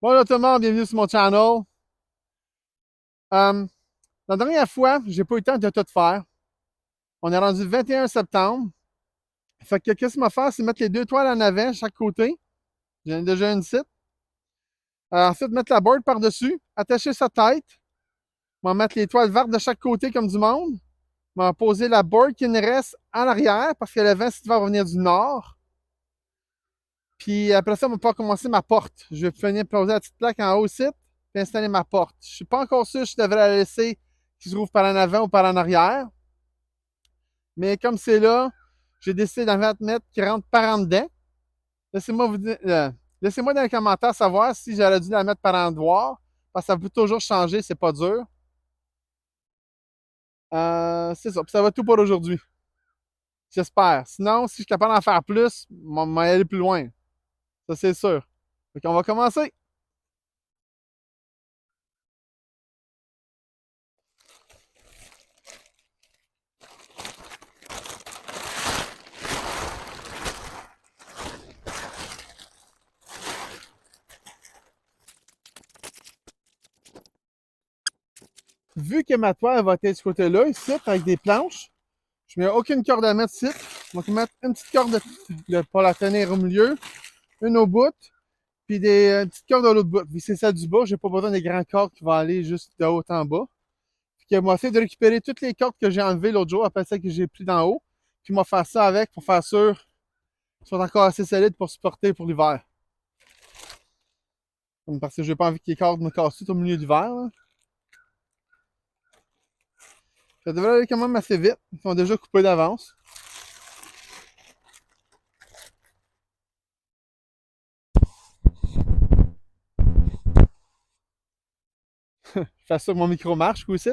Bonjour tout le monde, bienvenue sur mon channel. Euh, la dernière fois, j'ai pas eu le temps de tout faire. On est rendu le 21 septembre. Fait que qu'est-ce qu'on va faire, c'est mettre les deux toiles en avant, chaque côté. J'ai déjà une site. Ensuite, mettre la board par-dessus, attacher sa tête. On va mettre les toiles vertes de chaque côté comme du monde. On va poser la board qui nous reste en arrière parce que le vent, va venir du nord. Puis après ça, on va pouvoir commencer ma porte. Je vais finir de poser la petite plaque en haut site puis installer ma porte. Je suis pas encore sûr si je devrais la laisser qui se trouve par en avant ou par en arrière. Mais comme c'est là, j'ai décidé d'en mettre qui rentre par en dedans. Laissez-moi vous dire, laissez-moi dans les commentaires savoir si j'aurais dû la mettre par endroit. Parce que ça peut toujours changer, c'est pas dur. C'est ça. Puis ça va tout pour aujourd'hui. J'espère. Sinon, si je suis capable d'en faire plus, on va aller plus loin. Ça, c'est sûr. Donc, on va commencer. Vu que ma toile va être de ce côté-là, ici, avec des planches, je ne mets aucune corde à mettre ici. Je vais mettre une petite corde pour la tenir au milieu, une au bout, puis des petites cordes de l'autre bout. Puis c'est ça du bas, j'ai pas besoin des grands cordes qui vont aller juste de haut en bas. Puis que moi, essayer de récupérer toutes les cordes que j'ai enlevées l'autre jour, après ça que j'ai pris d'en haut. Puis moi faire ça avec pour faire sûr qu'ils sont encore assez solides pour supporter pour l'hiver. Parce que j'ai pas envie que les cordes me cassent tout au milieu de l'hiver. Ça devrait aller quand même assez vite. Ils sont déjà coupés d'avance. Je fais ça, mon micro marche, coup, ici.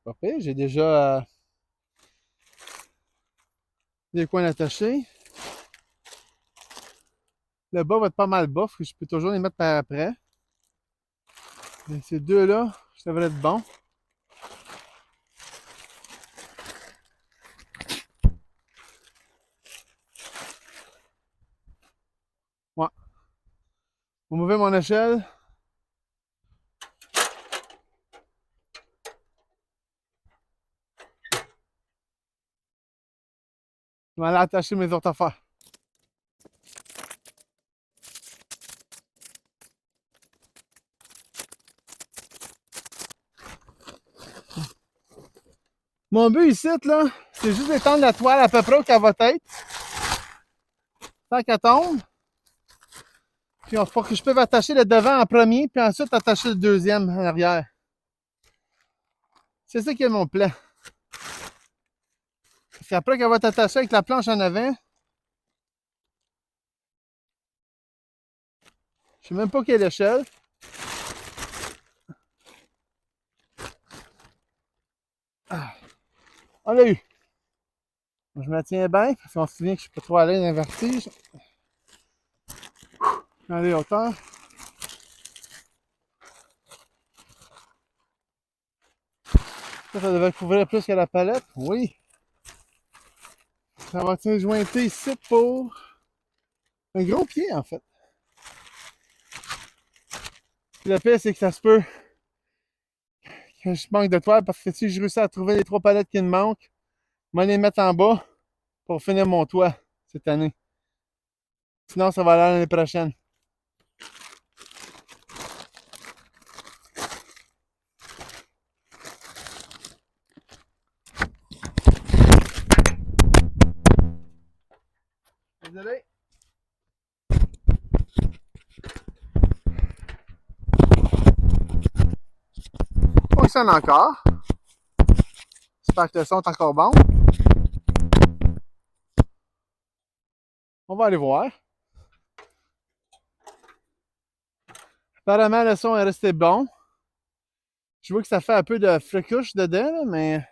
Pas pire, j'ai déjà des coins attachés. Le bas va être pas mal bas, que je peux toujours les mettre par après. Mais ces deux-là, ça devrait être bon. Ouais. On va mover mon échelle. Je vais aller attacher mes autres affaires. Mon but ici, là, c'est juste d'étendre la toile à peu près où qu'elle va être. Tant qu'elle tombe. Puis pour que je peux attacher le devant en premier, puis ensuite attacher le deuxième en arrière. C'est ça qui est mon plan. Puis après qu'elle va être attachée avec la planche en avant, je sais même pas quelle échelle. Ah, on l'a eu. Je me tiens bien, parce qu'on se souvient que je peux trop aller dans un vertige. Allez, hauteur. Ça devrait couvrir plus que la palette. Oui. Ça va être jointé ici pour un gros pied, en fait. Puis le pire, c'est que ça se peut que je manque de toile, parce que si je réussis à trouver les 3 palettes qui me manquent, je vais les mettre en bas pour finir mon toit cette année. Sinon, ça va aller l'année prochaine. Désolé. Fonctionne encore. J'espère que le son est encore bon. On va aller voir. Apparemment, le son est resté bon. Je vois que ça fait un peu de frécouche dedans, là, mais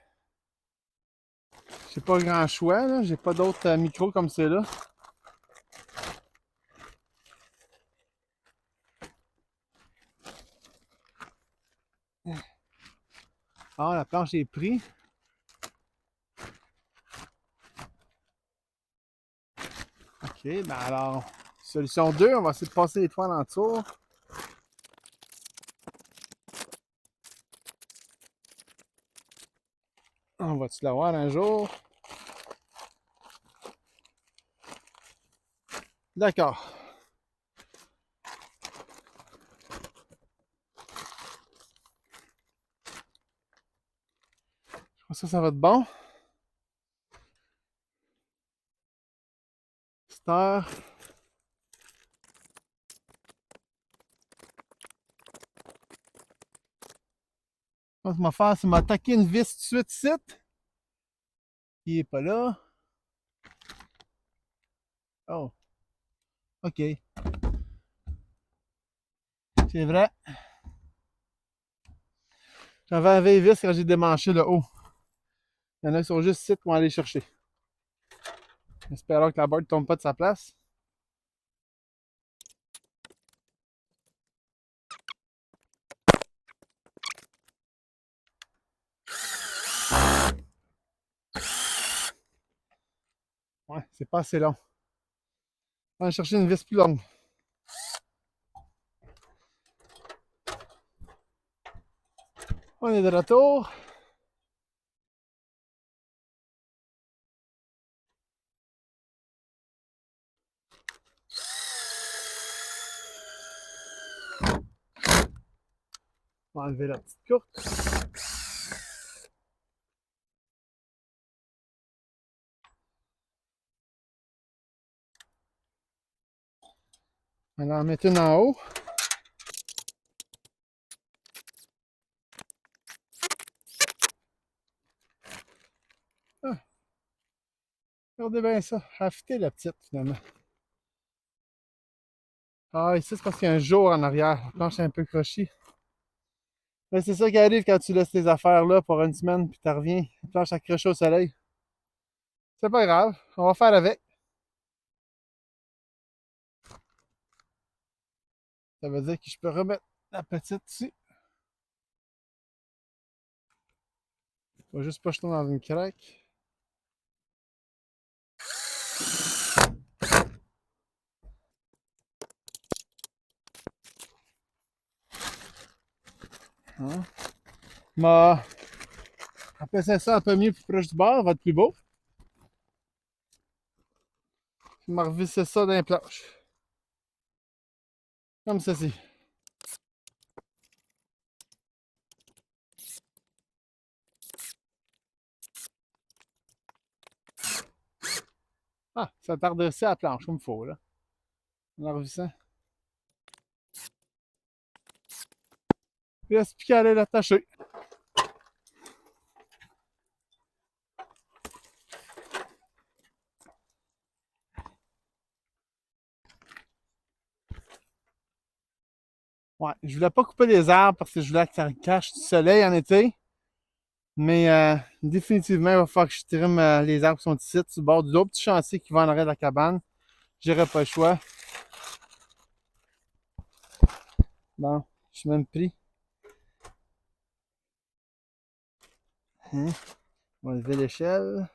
j'ai pas grand choix. Là. J'ai pas d'autres micros comme ceux-là. Ah, la planche est prise. OK, ben alors, solution 2, on va essayer de passer les toiles en dessous. On va-tu l'avoir un jour? D'accord. Je pense que ça va être bon. Star. Ce que je vais faire, c'est m'attaquer une vis tout de suite ici. Il est pas là. Oh, OK. C'est vrai. J'avais un vieille vis quand j'ai démanché le haut. Il y en a qui sont juste ici pour aller chercher. Espérons que la boîte ne tombe pas de sa place. Ouais, c'est pas assez long. On va aller chercher une vis plus longue. On est de retour. On va enlever la petite courte. On va en mettre une en haut. Ah, regardez bien ça. Affûter la petite, finalement. Ah, ici, c'est parce qu'il y a un jour en arrière. La planche est un peu crochée. Mais c'est ça qui arrive quand tu laisses tes affaires là pour une semaine, puis tu reviens. La planche accrochée au soleil. C'est pas grave. On va faire avec. Ça veut dire que je peux remettre la petite ici. Je vais juste pas jeter dans une craque. Hein? Ma... Apaiser ça un peu mieux plus proche du bord, va être plus beau. Je vais revisser ça dans les planches. Comme ceci. Ah, ça tarde aussi à la planche, comme il faut, là. En revissant. Il reste plus qu'à aller l'attacher. Ouais, je voulais pas couper les arbres parce que je voulais que ça cache du soleil en été. Mais définitivement, il va falloir que je trime les arbres qui sont ici, sur le bord du autre petit chantier qui va en arrière de la cabane. J'aurais pas le choix. Bon, je suis même pris. Hein? On va lever l'échelle.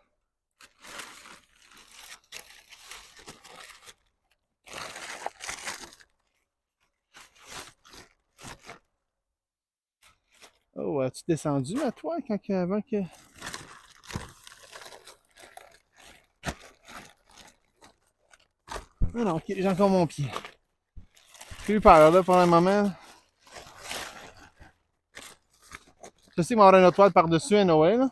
Oh, as-tu descendu à toi avant que. Ah non, ok, j'ai encore mon pied. J'ai eu peur là pour le moment. Je sais qu'il va y avoir une autre toile par-dessus à Noël.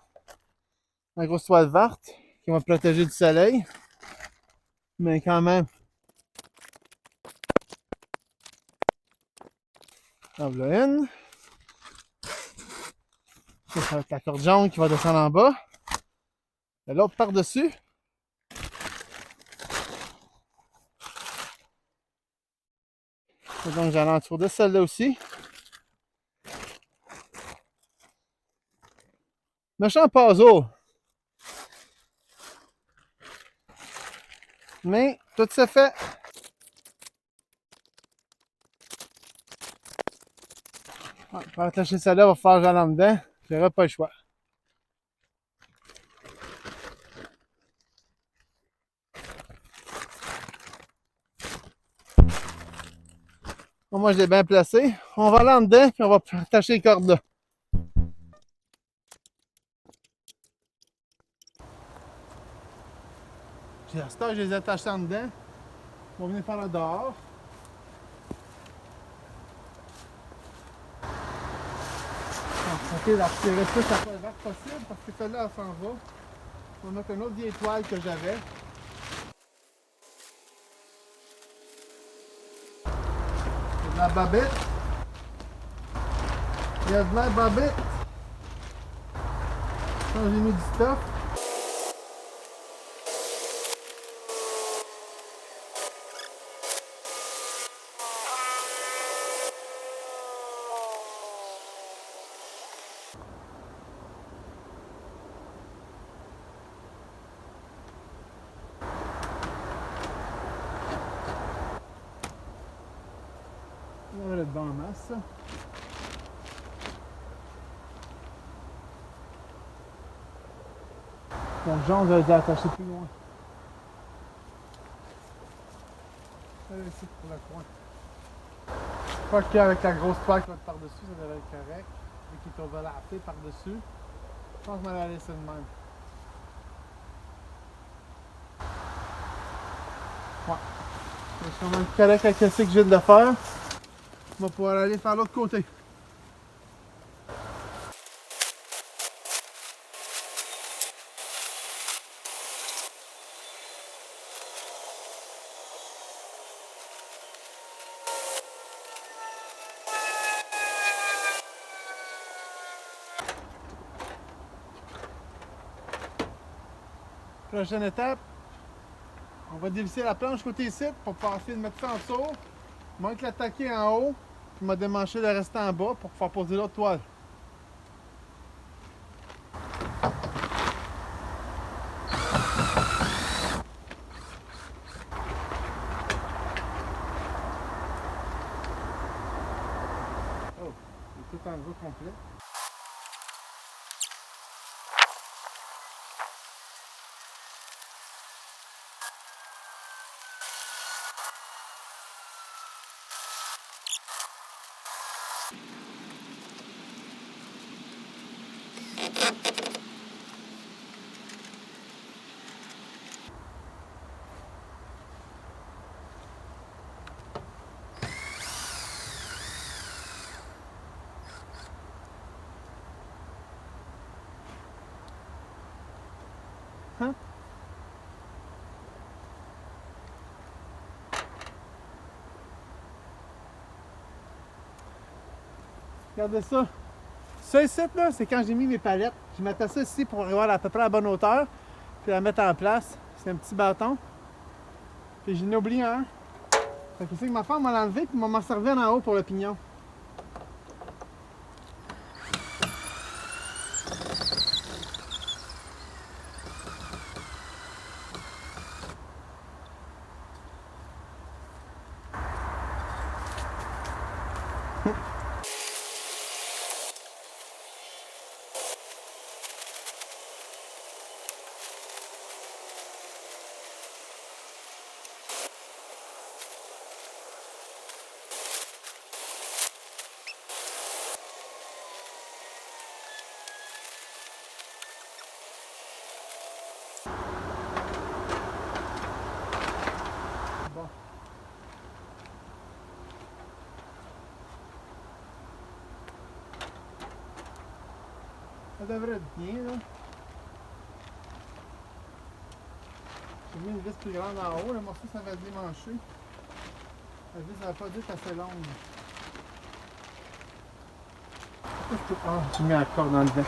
Une grosse toile verte qui va me protéger du soleil. Mais quand même. En voilà une. Ça va être la corde jaune qui va descendre en bas. Et l'autre par-dessus. Et donc j'allais en tour de celle-là aussi. Méchant puzzle. Mais tout se fait. Ouais, pour attacher ça là, il va falloir que j'aille en dedans. J'aurai pas le choix. Bon, moi, je l'ai bien placé. On va aller en dedans, puis on va attacher les cordes là. Puis à ce temps, je les ai attachés en dedans. On va venir faire le dehors. On va essayer d'aspirer plus à pas vert possible parce que celle-là, elle s'en va. On va mettre une autre vieille toile que j'avais. Il y a de la babette. Il y a de la babette. Quand j'ai mis du stuff. On va le dedans en masse. Donc, genre, on va les attacher plus loin. Ici pour le coin. Je crois qu'avec la grosse toile qui va être par-dessus, ça devrait être correct. Et qui est overlappé par-dessus. Je pense que je vais la laisser de même. Ouais. Je suis quand même correct avec ce que je viens de faire. On va pouvoir aller faire l'autre côté. Prochaine étape, on va dévisser la planche côté ici pour pouvoir essayer de mettre ça en dessous. Manque l'attaquer en haut, puis m'a démanché le restant en bas pour pouvoir poser l'autre toile. Oh, c'est tout enlevé complet. Hein? Regardez ça. Ça ici, là, c'est quand j'ai mis mes palettes. Je mettais ça ici pour avoir à peu près la bonne hauteur, puis la mettre en place. C'est un petit bâton. Puis j'en ai oublié un. Fait que c'est que ma femme m'a l'enlevé, puis m'a servi en haut pour le pignon. Bon. Ça devrait être bien, là. J'ai mis une vis plus grande en haut. Le morceau, ça va démancher. La vis, ça va pas être assez longue. Ah, j'ai mis la corde dans le dedans.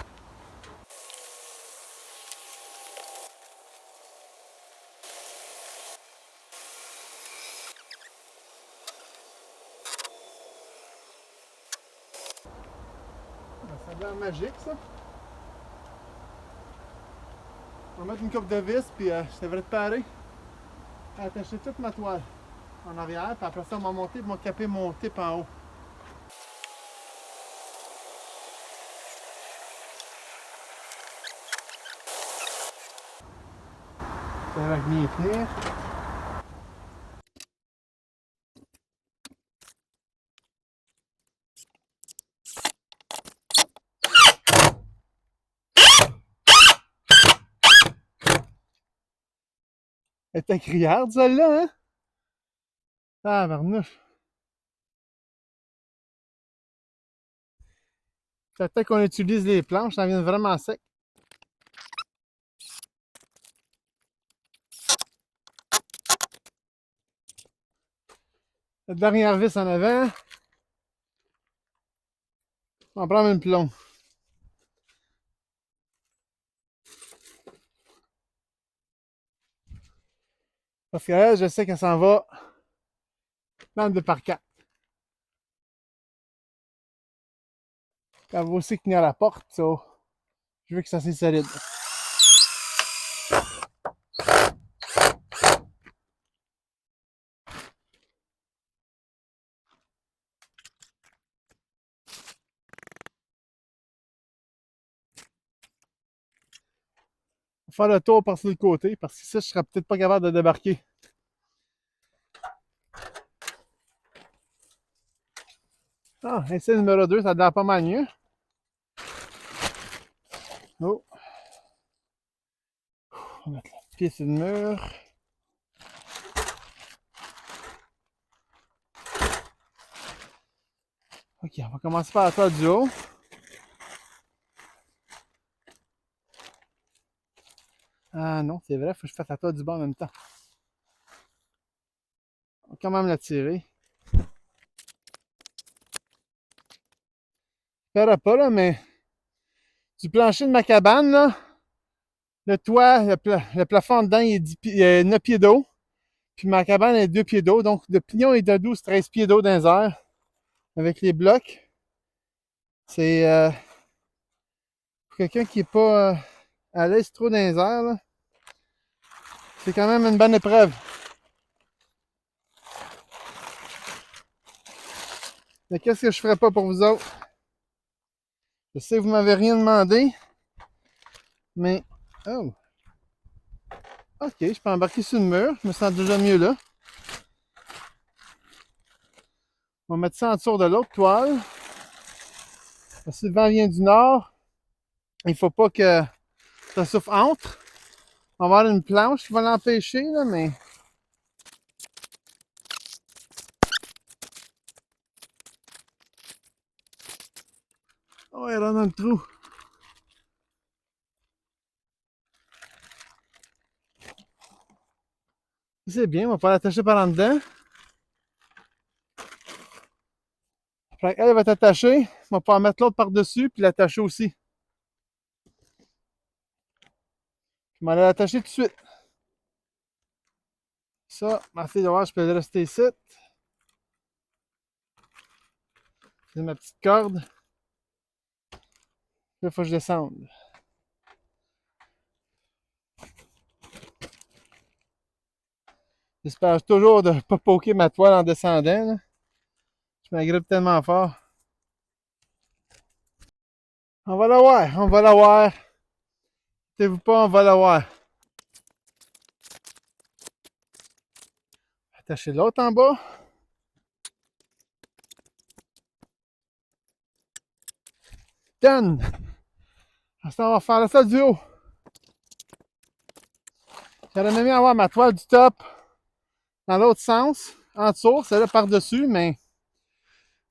Ça a l'air magique, ça. On va mettre une coupe de vis, puis je devrais être paré à attacher toute ma toile en arrière, puis après ça, on va monter pour caper mon tip en haut. Ça va bien tenir. Elle était criarde, celle-là, hein? Ah, barnouche. Peut-être qu'on utilise les planches, ça vient vraiment sec. La dernière vis en avant. On va prendre une plombe. Parce que là, je sais qu'elle s'en va dans le 2x4. Elle va aussi tenir la porte, ça. Je veux que ça soit solide. On va faire le tour par sur le côté, parce que ça, je serais peut-être pas capable de débarquer. Ah, essai numéro 2, ça donne pas mal mieux. Oh. On va mettre le pied sur le mur. Ok, on va commencer par la toile du haut. Ah non, c'est vrai, faut que je fasse la toile du bas en même temps. On va quand même la tirer. Je ne pas là, mais du plancher de ma cabane, là, le toit, le plafond dedans, il est 9 pieds d'eau. Puis ma cabane est 2 pieds d'eau. Donc, le pignon est de 12-13 pieds d'eau dans les airs. Avec les blocs. C'est pour quelqu'un qui n'est pas à l'aise trop dans les airs, là, c'est quand même une bonne épreuve. Mais qu'est-ce que je ferais pas pour vous autres? Je sais que vous m'avez rien demandé. Mais. Oh! Ok, je peux embarquer sur le mur. Je me sens déjà mieux là. On va mettre ça en dessous de l'autre toile. Si le vent vient du nord, il ne faut pas que ça souffle entre. On va avoir une planche qui va l'empêcher, là, mais. Oh, elle est dans le trou. C'est bien, on va pas l'attacher par en dedans. Elle va être attachée. On va pouvoir mettre l'autre par-dessus puis l'attacher aussi. Je vais aller l'attacher tout de suite. Ça, ma fille de voir, je peux le rester ici. C'est ma petite corde. Là, il faut que je descende. J'espère toujours de ne pas poker ma toile en descendant. Là. Je m'agrippe tellement fort. On va l'avoir, on va l'avoir. Inquiétez-vous pas, on va l'avoir. Attachez l'autre en bas. Done! Ça, on va faire ça du haut. J'aurais aimé avoir ma toile du top dans l'autre sens, en dessous, celle-là par-dessus, mais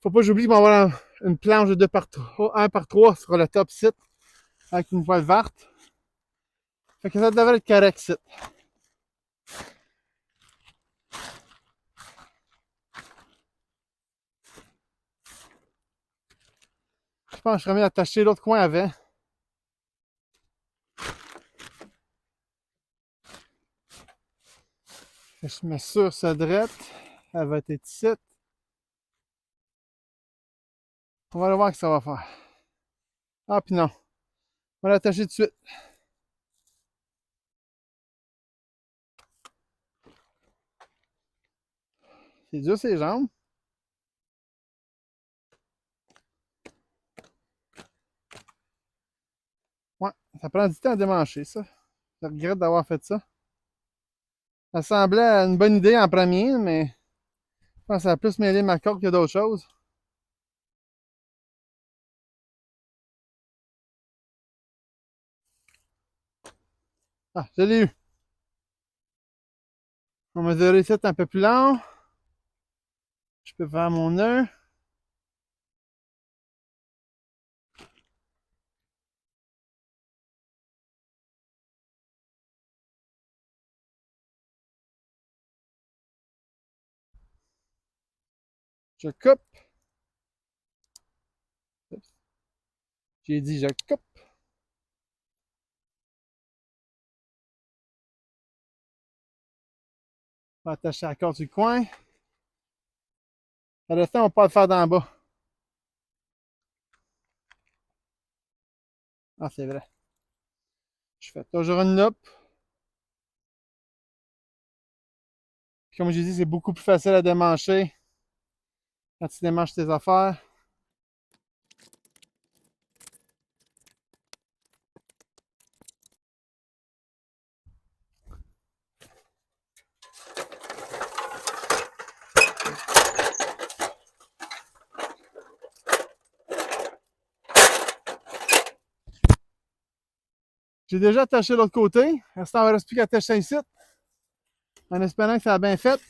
faut pas que j'oublie qu'on va avoir une planche de 2 par 3, 1 par 3 sur le top site avec une voile verte. Fait que ça devrait être correct site. Je pense que je serais mieux d'attacher l'autre coin avant. Je mets sur sa drette. Elle va être ici. On va aller voir ce que ça va faire. Ah, puis non. On va l'attacher tout de suite. C'est dur ses jambes. Ouais, ça prend du temps à démancher ça. Je regrette d'avoir fait ça. Ça semblait une bonne idée en premier, mais je pense que ça a plus mêlé ma corde que d'autres choses. Ah, je l'ai eu. On va mesurer ça un peu plus long. Je peux faire mon nœud. Je coupe. J'ai dit je coupe. On va attacher la corde du coin. Le restant, on va pas le faire d'en bas. Ah, c'est vrai. Je fais toujours une loupe. Puis comme j'ai dit, c'est beaucoup plus facile à démancher quand tu démanches tes affaires. J'ai déjà attaché l'autre côté. Restant, il ne reste plus qu'à attacher ici. En espérant que ça a bien fait.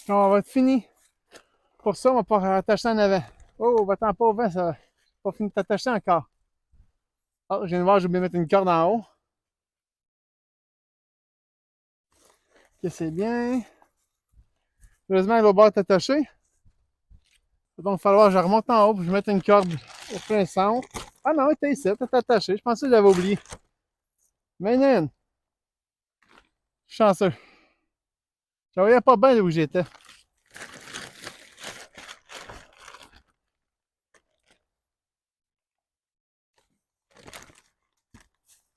Puis on va être fini. Pour ça, on va pas attacher en avant. Oh, va-t'en pas au vent, ça va pas fini de t'attacher encore. Oh, je viens de voir, j'ai oublié de mettre une corde en haut. Ok, c'est bien. Heureusement, elle va bord est attachée. Il va donc falloir que je remonte en haut et que je mette une corde au plein centre. Ah non, elle était ici, elle était attachée. Je pensais que j'avais oublié. Mais non, je suis chanceux. Je ne voyais pas bien où j'étais.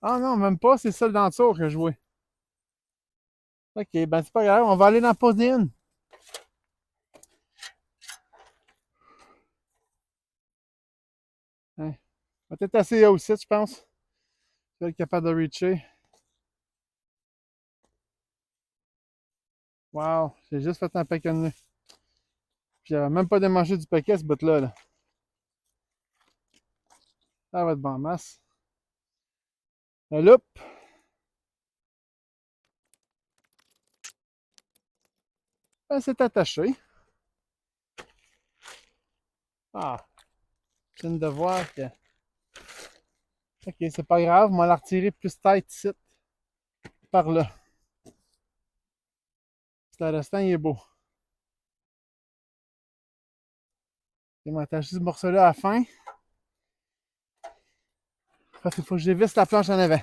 Ah non, même pas, c'est celle d'en dessous que je vois. Ok, ben c'est pas grave, on va aller dans la poser une. Hein. On va peut-être assez haut aussi, je pense. Je vais être capable de reacher. Wow, j'ai juste fait un paquet de nœuds. J'avais même pas démanché du paquet ce bout-là. Là. Ça va être bon en masse. La loupe. Ben, c'est attaché. Ah, je viens de voir que. Ok, c'est pas grave, on va la retirer plus tête ici, par là. Le restant, il est beau. Je vais m'attacher ce morceau-là à la fin. Parce qu'il faut que je dévisse la planche en avant.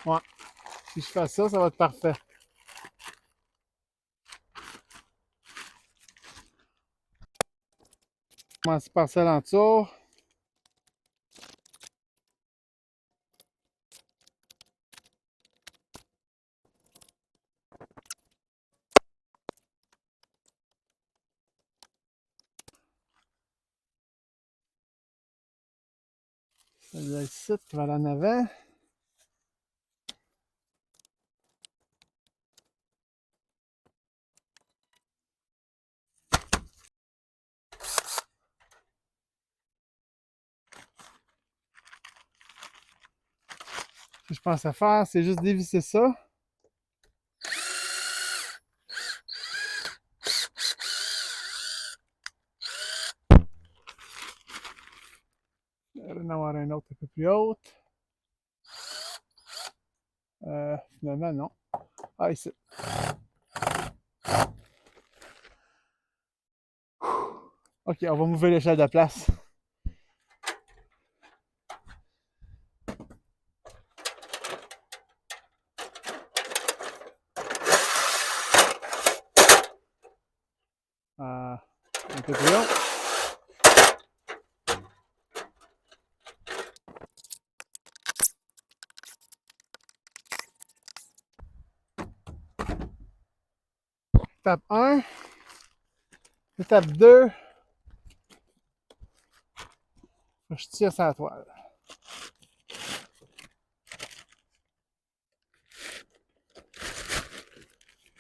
Ouais. Si je fais ça, ça va être parfait. Je commence par celle en dessous. Celle-là ici, qui va aller en avant. Ce que je pense à faire, c'est juste dévisser ça. Il va en avoir un autre un peu plus haute. Finalement, non. Ah, ici. Ok, on va mouver l'échelle de place. Un peu plus haut. Étape 1. Étape 2. Faut que je tire sur la toile.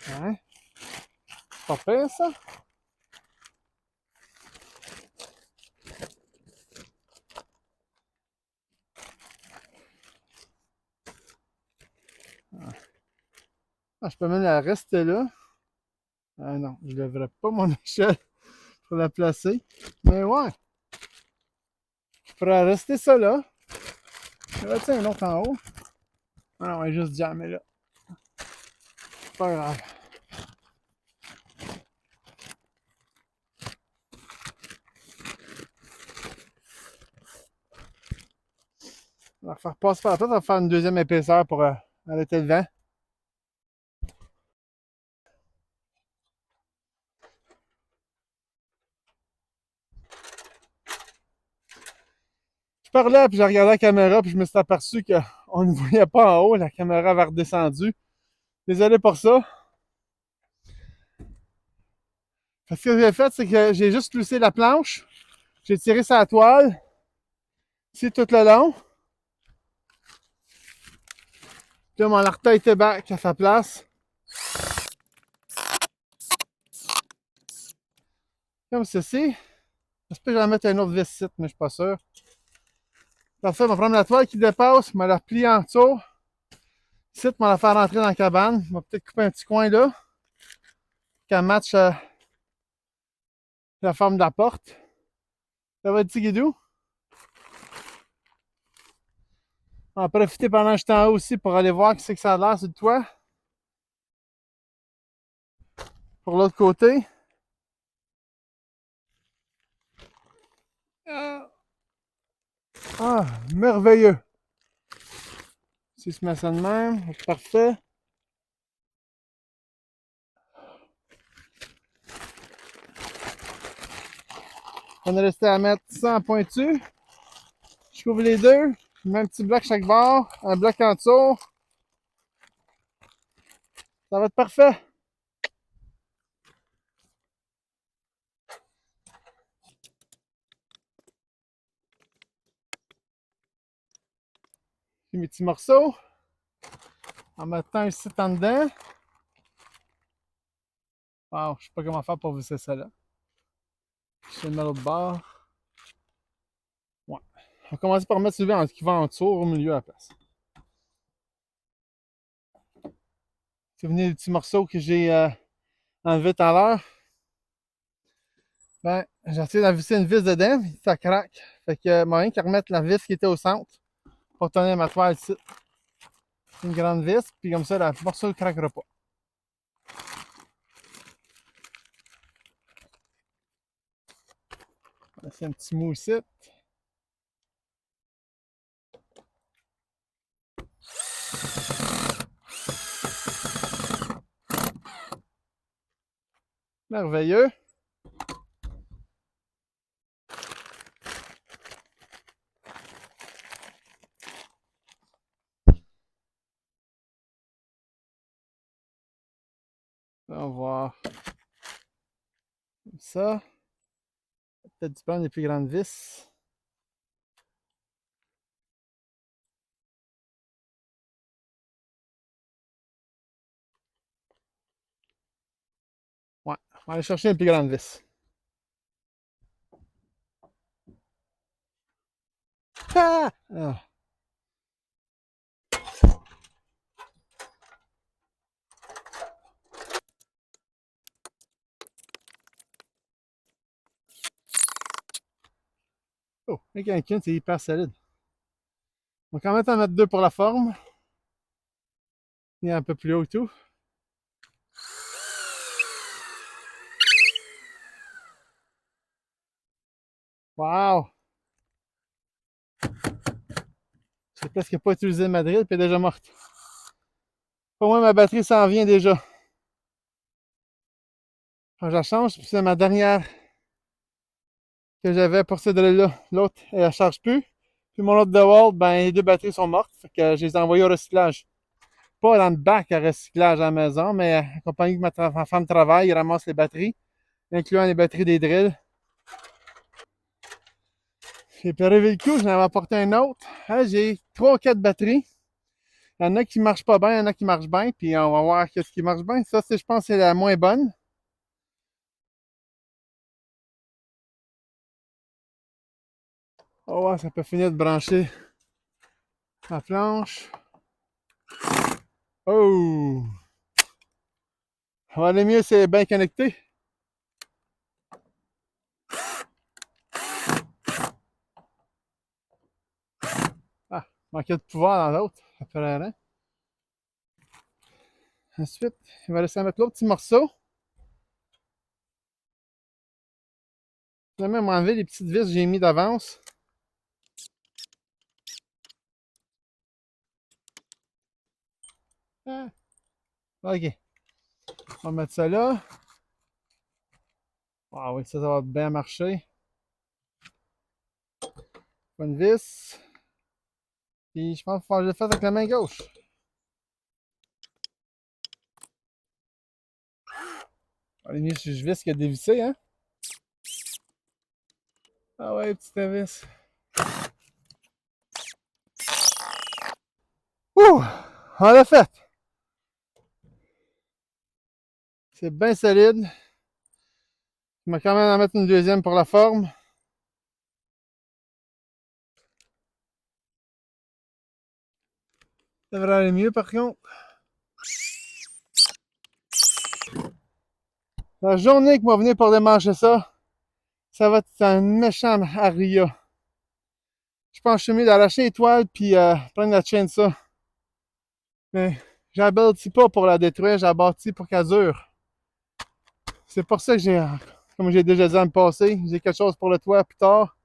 Ouais. C'est pas pire, ça? Ah, je peux même la rester là. Ah non, je ne lèverai pas mon échelle pour la placer. Mais ouais, je pourrais rester ça là. Je vais retirer un autre en haut. Ah non, on va juste jammer là. Pas grave. On va faire passer par la tête, on va faire une deuxième épaisseur pour arrêter le vent. Je parlais, puis j'ai regardé la caméra, puis je me suis aperçu qu'on ne voyait pas en haut, la caméra avait redescendu. Désolé pour ça. Ce que j'ai fait, c'est que j'ai juste loussé la planche, j'ai tiré sa toile, ici tout le long. Puis là, mon artère était back à sa place. Comme ceci. J'espère que je vais en mettre un autre vis mais je suis pas sûr. Parfait, on va prendre la toile qui dépasse, on va la replier en dessous. Ici, on va la faire rentrer dans la cabane. On va peut-être couper un petit coin là. Qu'elle matche la forme de la porte. Ça va être petit guidou. On va profiter pendant que je suis en haut aussi pour aller voir ce que ça a l'air sur le toit. Pour l'autre côté. Ah, merveilleux. Si je mets ça de même, c'est parfait. On est resté à mettre ça en pointu. Je couvre les deux. Je mets un petit bloc chaque bord, un bloc en dessous. Ça va être parfait. J'ai mes petits morceaux. En mettant un site en dedans. Wow, je sais pas comment faire pour visser ça là. Je vais le mettre l'autre bord. Ouais. On va commencer par mettre celui qui va en dessous, au milieu à la place. C'est venu les petits morceaux que j'ai enlevés tout à l'heure. Ben, j'ai essayé de visser une vis dedans, mais ça craque. Fait que moyen qu'à remettre la vis qui était au centre pour tenir ma toile ici. Une grande vis, puis comme ça, le morceau ne craquera pas. On va laisser un petit mou ici. Merveilleux. On va voir. Comme ça. Peut-être du prendre les plus grandes vis. Ouais, on va aller chercher une plus grande vis. Ah! Ah. Oh, un quinquin, c'est hyper solide. On va quand même en mettre deux pour la forme. Il est un peu plus haut et tout. Wow! J'ai presque pas utilisé ma drill, puis elle est déjà morte. Pour moi, ma batterie s'en vient déjà. Quand je la change, c'est ma dernière que j'avais pour cette drill-là. L'autre, elle ne charge plus. Puis mon autre DeWalt, ben, les deux batteries sont mortes. Fait que je les ai envoyées au recyclage. Pas dans le bac à recyclage à la maison, mais accompagné de ma femme de travail, il ramasse les batteries, incluant les batteries des drills. J'ai pérévé le coup, j'en avais apporté un autre. Hein, j'ai 3 ou 4 batteries. Il y en a qui marchent pas bien, il y en a qui marchent bien, puis on va voir qu'est-ce qui marche bien. Ça, je pense, c'est la moins bonne. Oh, ouais, ça peut finir de brancher la planche. Oh! Ça va aller mieux, c'est bien connecté. Ah, manquait de pouvoir dans l'autre. Ça fait rien. Ensuite, il va laisser mettre l'autre petit morceau. Je vais même enlever les petites vis que j'ai mis d'avance. Ah, ok. On va mettre ça là. Ah oui, ça va bien marcher. Une vis. Puis je pense qu'il faut que je le fasse avec la main gauche. Allez, mieux si je vis qu'il y a dévissé, hein? Ah ouais, petite vis. Ouh! On l'a fait! C'est bien solide. Je vais quand même en mettre une deuxième pour la forme. Ça devrait aller mieux par contre. La journée que moi venir pour démancher ça, ça va être un méchant aria. Je pense que je suis mieux d'arracher les toiles puis prendre la chaîne de ça. Mais j'ai bâti pas pour la détruire, j'ai bâti pour qu'elle dure. C'est pour ça que j'ai, comme j'ai déjà dit dans le passé, j'ai quelque chose pour le toit plus tard.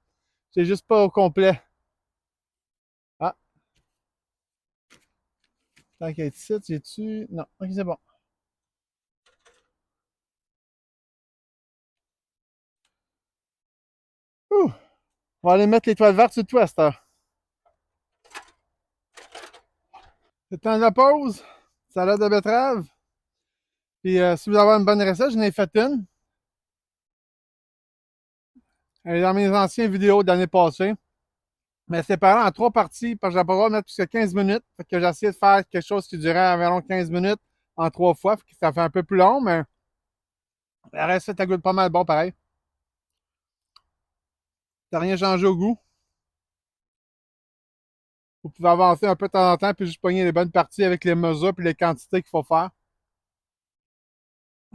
C'est juste pas au complet. Ah, tant qu'à être ici, j'ai-tu. Non, ok, c'est bon. Ouh! On va aller mettre les toiles vertes sur le toit à cette heure. C'est le temps de la pause. Salade de betterave. Puis si vous avez une bonne recette, j'en ai fait une. Elle est dans mes anciennes vidéos de l'année passée. Mais séparée en 3 parties, parce que j'ai pas le droit de mettre plus que 15 minutes. Fait que j'ai essayé de faire quelque chose qui durait environ 15 minutes en 3 fois. Fait que ça fait un peu plus long, mais la recette, elle goûte pas mal bon pareil. T'as rien changé au goût. Vous pouvez avancer un peu de temps en temps, puis juste pogner les bonnes parties avec les mesures et les quantités qu'il faut faire.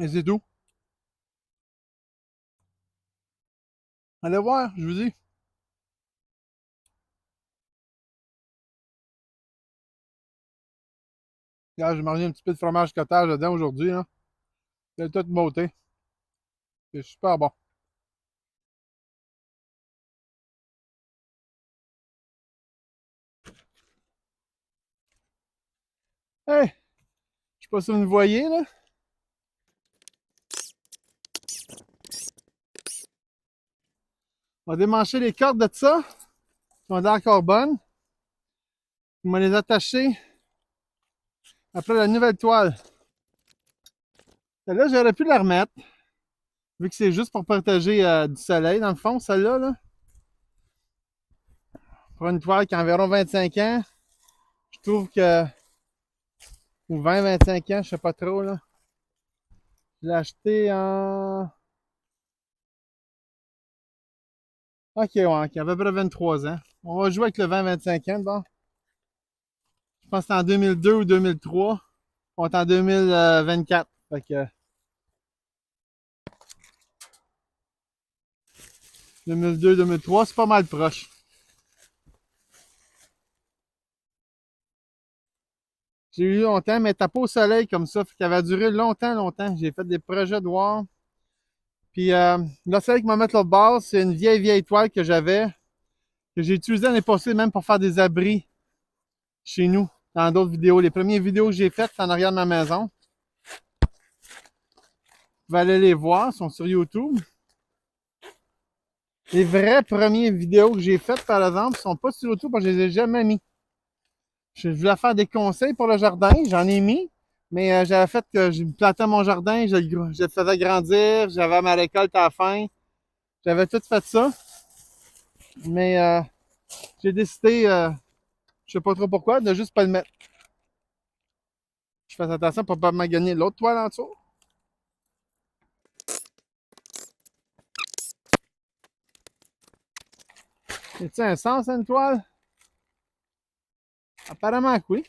Et c'est tout. Allez voir, je vous dis. Regarde, j'ai mangé un petit peu de fromage cottage dedans aujourd'hui. Hein. C'est toute beauté. C'est super bon. Hey, je sais pas si vous me voyez, là. On va démancher les cordes de ça. Qui ont l'air encore bonnes. On va les attacher après la nouvelle toile. Celle-là, j'aurais pu la remettre. Vu que c'est juste pour protéger du soleil, dans le fond, celle-là. Là. Pour une toile qui a environ 25 ans, je trouve que. Ou 20-25 ans, je sais pas trop. Là. Je l'ai acheté en. Ok, ouais, qui avait à peu près 23 ans. On va jouer avec le 20-25 ans, bon. Je pense que c'était en 2002 ou 2003. On est en 2024. Fait que 2002-2003, c'est pas mal proche. J'ai eu longtemps, mais t'as pas au soleil comme ça. Fait qu'elle va durer longtemps, longtemps. J'ai fait des projets de voir. Puis là, celle qui m'a mis l'autre base, c'est une vieille toile que j'avais, que j'ai utilisée l'année passée même pour faire des abris chez nous, dans d'autres vidéos. Les premières vidéos que j'ai faites, c'est en arrière de ma maison. Vous allez aller les voir, elles sont sur YouTube. Les vraies premières vidéos que j'ai faites, par exemple, ne sont pas sur YouTube parce que je les ai jamais mis. Je voulais faire des conseils pour le jardin, j'en ai mis, mais j'avais fait que je plantais mon jardin, je le faisais grandir, j'avais ma récolte à la fin. J'avais tout fait ça. Mais j'ai décidé, je sais pas trop pourquoi, de juste pas le mettre. Je fais attention pour pas gagner l'autre toile en dessous. Y a un sens à une toile? Apparemment que oui.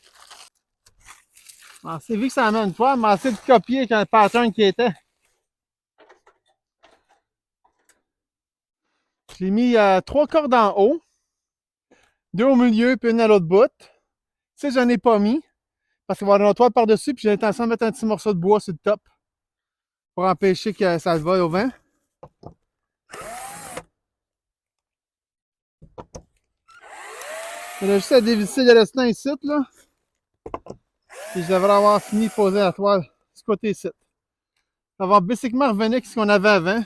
Alors, c'est vu que ça amène une toile, mais assez de copier qu'un pattern qui était. J'ai mis 3 cordes en haut, 2 au milieu, puis une à l'autre bout. Ça, j'en ai pas mis, parce qu'il va y avoir une toile par-dessus, puis j'ai l'intention de mettre un petit morceau de bois sur le top pour empêcher que ça vole au vent. Il y a juste à dévisser le restant ici, là. Puis je devrais avoir fini de poser la toile du côté ici. Ça va basiquement revenir avec ce qu'on avait avant.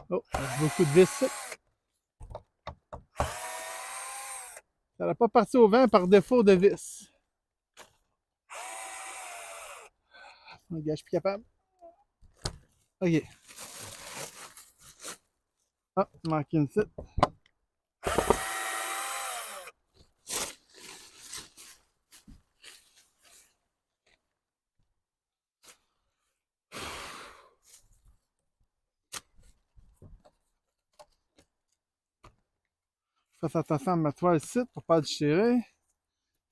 Oh, il y a beaucoup de vis ici. Ça n'a pas parti au vent par défaut de vis. Oh, gars, je suis plus capable. OK. Ah, il manque une site. Faites attention à ma toile ici pour pas le déchirer.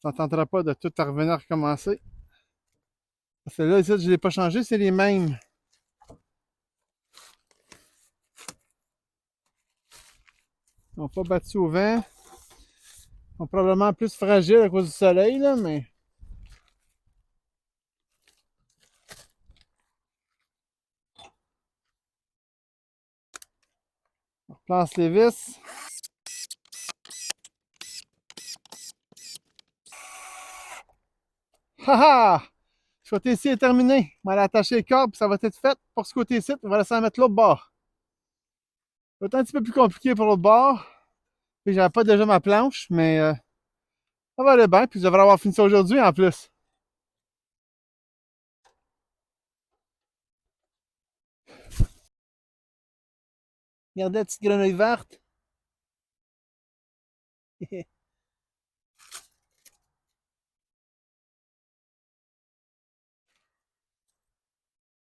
Ça ne tentera pas de tout revenir recommencer. Parce que là, ici, je ne l'ai pas changé, c'est les mêmes. Ils n'ont pas battu au vent. Ils sont probablement plus fragiles à cause du soleil, là, mais. On replace les vis. Haha! Ce côté-ci est terminé. On va aller attacher les cordes, puis ça va être fait pour ce côté-ci. On va laisser en mettre l'autre bord. Ça va être un petit peu plus compliqué pour l'autre bord. Puis j'avais pas déjà ma planche, mais ça va aller bien. Puis je devrais avoir fini ça aujourd'hui en plus. Regardez la petite grenouille verte.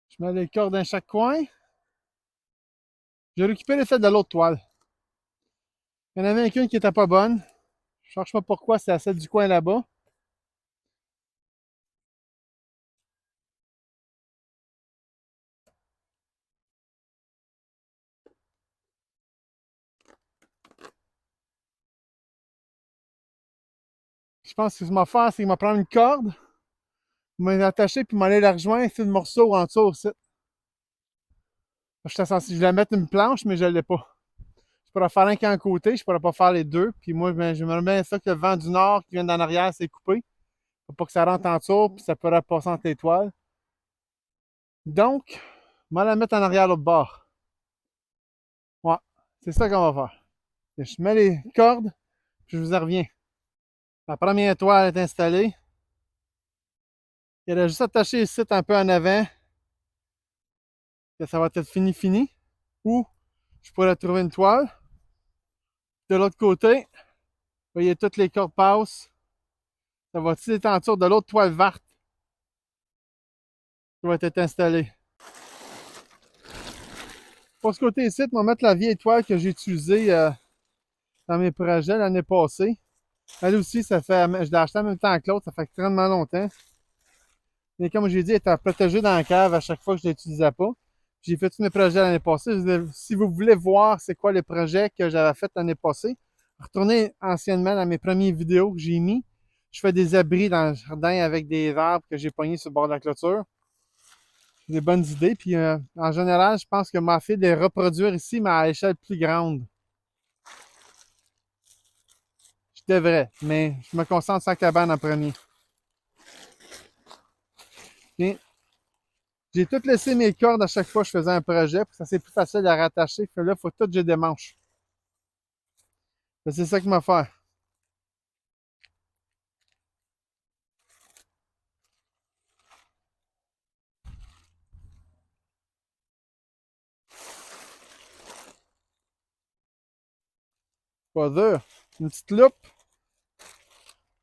Je mets les cordes dans chaque coin. J'ai récupéré celle de l'autre toile. Il y en avait une qui était pas bonne. Je cherche pas pourquoi, c'est à celle du coin là-bas. Je pense que ce que je vais faire, c'est que je vais prendre une corde, m'attacher puis m'aller la rejoindre, c'est le morceau en dessous aussi. Je voulais mettre une planche, mais je ne l'ai pas. Je pourrais faire un qui est en côté, je pourrais pas faire les deux. Puis moi, je me remets ça que le vent du nord qui vient d'en arrière, c'est coupé. Pour pas que ça rentre en dessous, puis ça pourrait passer entre les toiles. Donc, on va la mettre en arrière l'autre bord. Ouais, c'est ça qu'on va faire. Je mets les cordes, puis je vous en reviens. La première toile est installée. Il y a juste attaché ici un peu en avant. Que ça va être fini. Ou je pourrais trouver une toile. De l'autre côté, vous voyez, toutes les cordes passent. Ça va être en dessous de l'autre toile verte qui va être installée. Pour ce côté ici, on va mettre la vieille toile que j'ai utilisée dans mes projets l'année passée. Elle aussi, je l'ai achetée en même temps que l'autre, ça fait extrêmement longtemps. Mais comme j'ai dit, elle était protégée dans la cave à chaque fois que je ne l'utilisais pas. J'ai fait tous mes projets l'année passée. Si vous voulez voir c'est quoi les projets que j'avais fait l'année passée, retournez anciennement dans mes premières vidéos que j'ai mis. Je fais des abris dans le jardin avec des arbres que j'ai pognés sur le bord de la clôture. Des bonnes idées. Puis en général, je pense que ma fille de les reproduire ici, mais à échelle plus grande. Je devrais, mais je me concentre sur la cabane en premier. Bien, j'ai tout laissé mes cordes à chaque fois que je faisais un projet, pour que ça c'est plus facile à rattacher. Puis là, il faut tout que j'ai des manches. C'est ça qu'il m'a fait. Pas dur. Une petite loupe.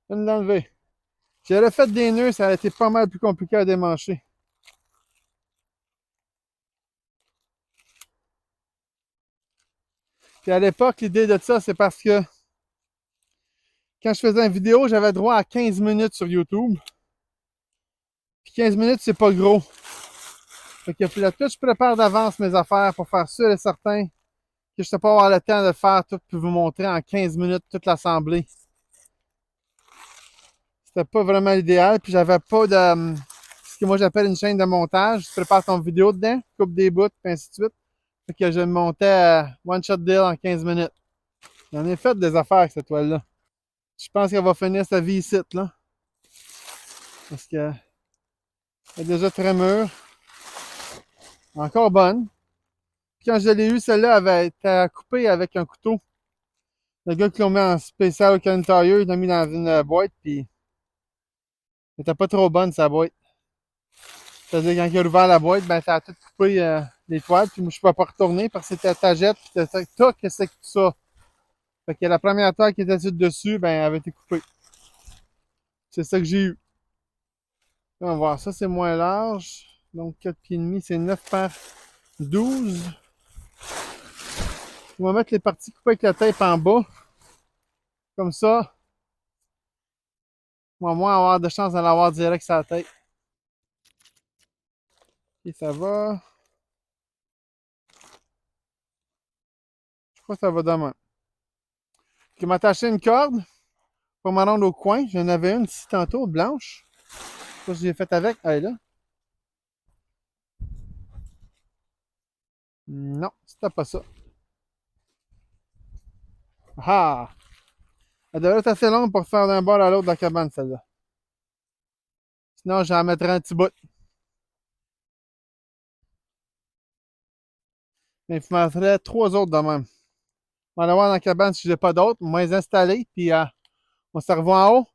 Je viens de l'enlever. Si j'avais fait des nœuds, ça aurait été pas mal plus compliqué à démancher. Puis à l'époque, l'idée de ça, c'est parce que quand je faisais une vidéo, j'avais droit à 15 minutes sur YouTube. Puis 15 minutes, c'est pas gros. Fait que là, tout, je prépare d'avance mes affaires pour faire sûr et certain que je ne sais pas avoir le temps de faire tout puis vous montrer en 15 minutes toute l'assemblée. C'était pas vraiment l'idéal. Puis j'avais pas de ce que moi j'appelle une chaîne de montage. Tu prépares ton vidéo dedans, coupe des bouts, puis ainsi de suite. Fait que je montais one shot deal en 15 minutes. J'en ai fait des affaires avec cette toile-là. Je pense qu'elle va finir sa vie ici, là. Parce que elle est déjà très mûre. Encore bonne. Puis quand je l'ai eue, celle-là avait été coupée avec un couteau. Le gars qui l'a mis en spécial Canadian Tire, il l'a mis dans une boîte, puis elle était pas trop bonne, sa boîte. C'est-à-dire, quand il a ouvert la boîte, ben, ça a tout coupé les toiles, puis moi, je ne pouvais pas retourner parce que c'était tagette, puis c'était ça, que c'est que tout ça. Fait que la première toile qui était dessus, ben, elle avait été coupée. C'est ça que j'ai eu. Là, on va voir, ça, c'est moins large. Donc, 4 pieds et demi, c'est 9 par 12. On va mettre les parties coupées avec la tape en bas. Comme ça, on va moins avoir de chance d'en avoir direct sur la tête. Et ça va. Je crois que ça va demain. Je vais m'attacher une corde pour m'en rendre au coin. J'en avais une ici tantôt, blanche. Ça, je l'ai faite avec. Elle est là. Non, c'était pas ça. Ah! Elle devrait être assez longue pour faire d'un bord à l'autre de la cabane, celle-là. Sinon, j'en mettrais un petit bout. Mais il m'en faudrait 3 autres de même. On va aller voir dans la cabane si j'ai pas d'autres. On va les installer, puis on se revoit en haut.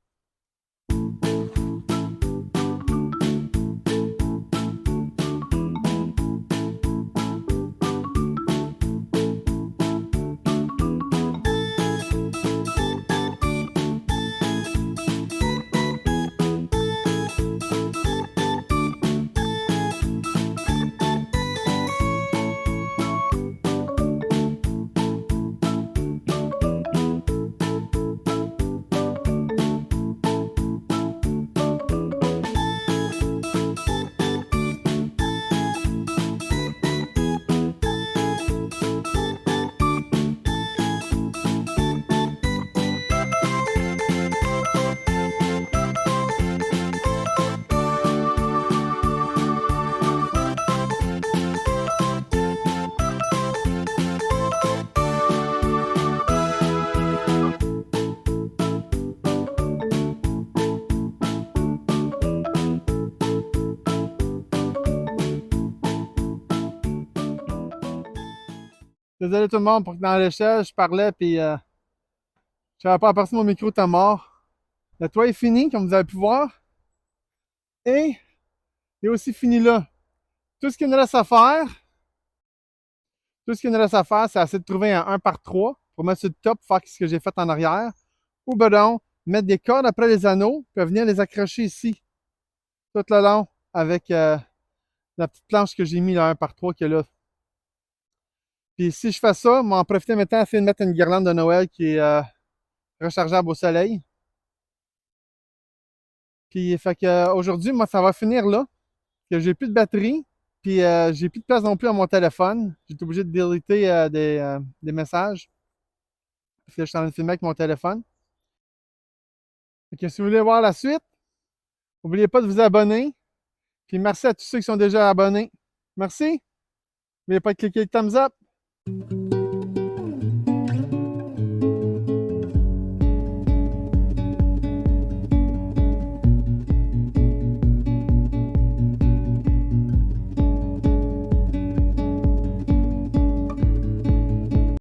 Désolé tout le monde pour que dans l'échelle, je parlais, puis je n'avais pas aperçu mon micro était mort. Le toit est fini, comme vous avez pu voir. Et il est aussi fini là. Tout ce qu'il nous reste à faire, c'est essayer de trouver un 1 par 3 pour mettre sur le top, faire ce que j'ai fait en arrière. Ou ben non, mettre des cordes après les anneaux, puis venir les accrocher ici, tout le long, avec la petite planche que j'ai mis, le 1 par 3 qui est là. Puis si je fais ça, je vais en profiter maintenant à essayer de mettre une guirlande de Noël qui est rechargeable au soleil. Puis fait que aujourd'hui, moi, ça va finir là. Que j'ai plus de batterie. Puis j'ai plus de place non plus à mon téléphone. J'ai été obligé de déliter des messages. Parce que je suis en train de filmer avec mon téléphone. Fait que si vous voulez voir la suite, n'oubliez pas de vous abonner. Puis merci à tous ceux qui sont déjà abonnés. Merci. N'oubliez pas de cliquer le thumbs up.